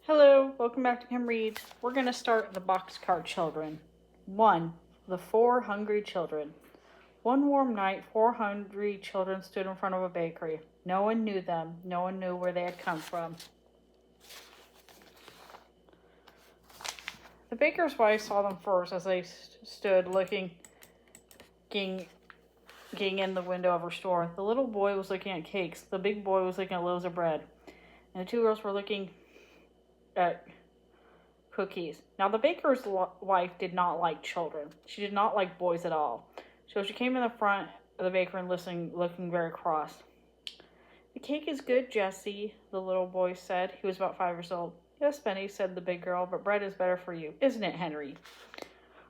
Hello, welcome back to Kim Reads. We're going to start the Boxcar Children. 1. The Four Hungry Children. One warm night, 4 hungry children stood in front of a bakery. No one knew them. No one knew where they had come from. The baker's wife saw them first as they stood looking in the window of her store. The little boy was looking at cakes. The big boy was looking at loaves of bread. And the two girls were looking at cookies. Now, the baker's wife did not like children. She did not like boys at all. So she came in the front of the bakery and looking very cross. The cake is good, Jessie, the little boy said. He was about 5 years old. Yes, Benny, said the big girl, but bread is better for you, isn't it, Henry?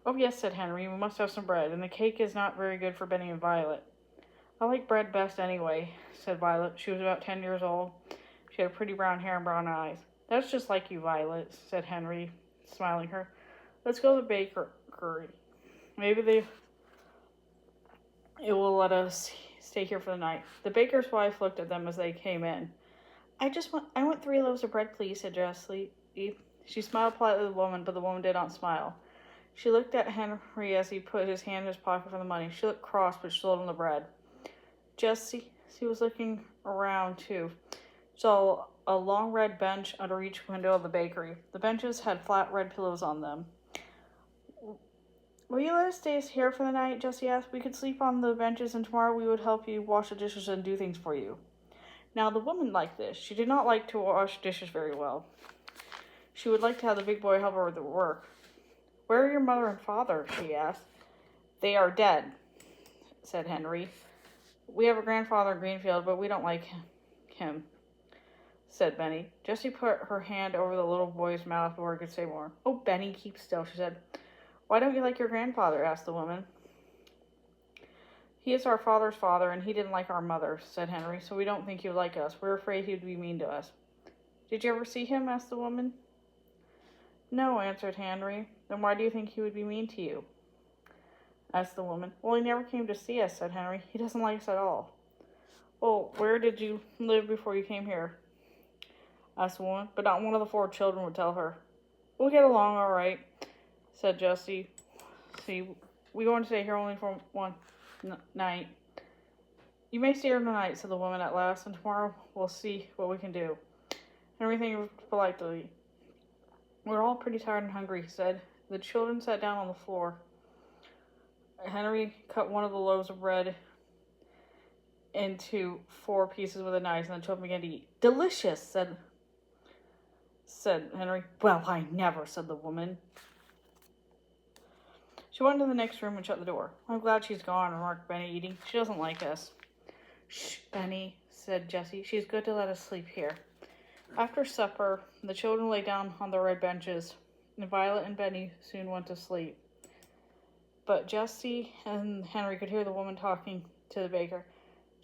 Oh, yes, said Henry. We must have some bread, and the cake is not very good for Benny and Violet. I like bread best anyway, said Violet. She was about 10 years old. She had pretty brown hair and brown eyes. That's just like you, Violet, said Henry, smiling her. Let's go to the bakery. Maybe it will let us stay here for the night. The baker's wife looked at them as they came in. I want 3 loaves of bread, please, said Jessie. She smiled politely at the woman, but the woman did not smile. She looked at Henry as he put his hand in his pocket for the money. She looked cross, but she sold him the bread. Jessie was looking around, too. She saw a long red bench under each window of the bakery. The benches had flat red pillows on them. Will you let us stay here for the night? Jessie asked. We could sleep on the benches, and tomorrow we would help you wash the dishes and do things for you. Now, the woman liked this. She did not like to wash dishes very well. She would like to have the big boy help her with the work. Where are your mother and father? She asked. They are dead, said Henry. We have a grandfather in Greenfield, but we don't like him, said Benny. Jessie put her hand over the little boy's mouth before he could say more. Oh, Benny, keep still, she said. Why don't you like your grandfather? Asked the woman. He is our father's father, and he didn't like our mother, said Henry, so we don't think he would like us. We're afraid he would be mean to us. Did you ever see him? Asked the woman. No, answered Henry. Then why do you think he would be mean to you? Asked the woman. Well, he never came to see us, said Henry. He doesn't like us at all. Well, where did you live before you came here? Asked the woman, but not one of the 4 children would tell her. We'll get along all right, said Jessie. See, we want to stay here only for one night. You may stay here tonight, said the woman at last, and tomorrow we'll see what we can do. Henry thanked politely. We're all pretty tired and hungry, he said. The children sat down on the floor. Henry cut one of the loaves of bread into 4 pieces with a knife, and the children began to eat. Delicious, said Henry. Well, I never, said the woman. She went into the next room and shut the door. I'm glad she's gone, remarked Benny, eating. She doesn't like us. Shh, Benny, said Jessie. She's good to let us sleep here. After supper, the children lay down on the red benches, and Violet and Benny soon went to sleep. But Jessie and Henry could hear the woman talking to the baker.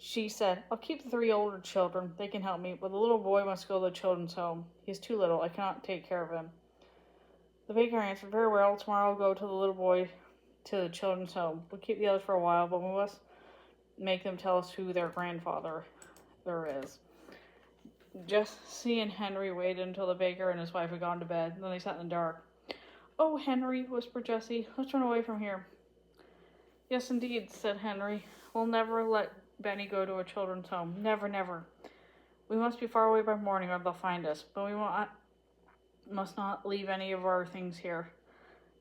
She said, I'll keep the 3 older children. They can help me, but the little boy must go to the children's home. He's too little. I cannot take care of him. The baker answered, very well. Tomorrow I'll go to the little boy to the children's home. We'll keep the others for a while, but we must make them tell us who their grandfather there is. Jessie and Henry waited until the baker and his wife had gone to bed. Then they sat in the dark. Oh, Henry, whispered Jessie, let's run away from here. Yes, indeed, said Henry. We'll never let Benny go to a children's home. Never, never. We must be far away by morning or they'll find us. But we must not leave any of our things here.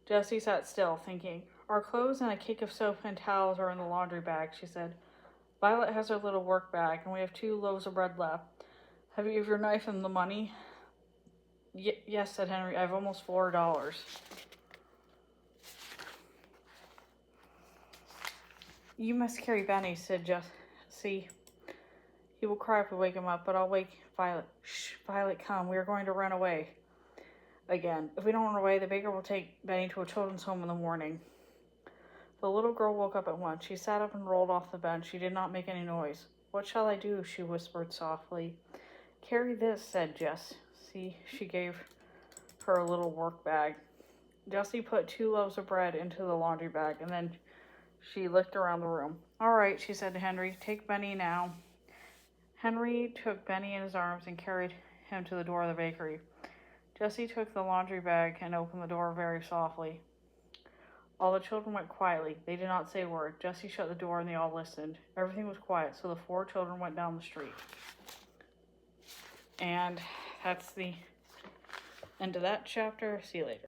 Jessie sat still, thinking. Our clothes and a cake of soap and towels are in the laundry bag, she said. Violet has her little work bag, and we have 2 loaves of bread left. Have you your knife and the money? Yes, said Henry. I have almost $4. You must carry Benny, said Jessie. He will cry if we wake him up, but I'll wake Violet. Shh, Violet, come. We are going to run away again. If we don't run away, the baker will take Benny to a children's home in the morning. The little girl woke up at once. She sat up and rolled off the bench. She did not make any noise. What shall I do? She whispered softly. Carry this, said Jessie. She gave her a little work bag. Jessie put 2 loaves of bread into the laundry bag, and then she looked around the room. All right, she said to Henry, take Benny now. Henry took Benny in his arms and carried him to the door of the bakery. Jessie took the laundry bag and opened the door very softly. All the children went quietly. They did not say a word. Jessie shut the door and they all listened. Everything was quiet, so the 4 children went down the street. And that's the end of that chapter. See you later.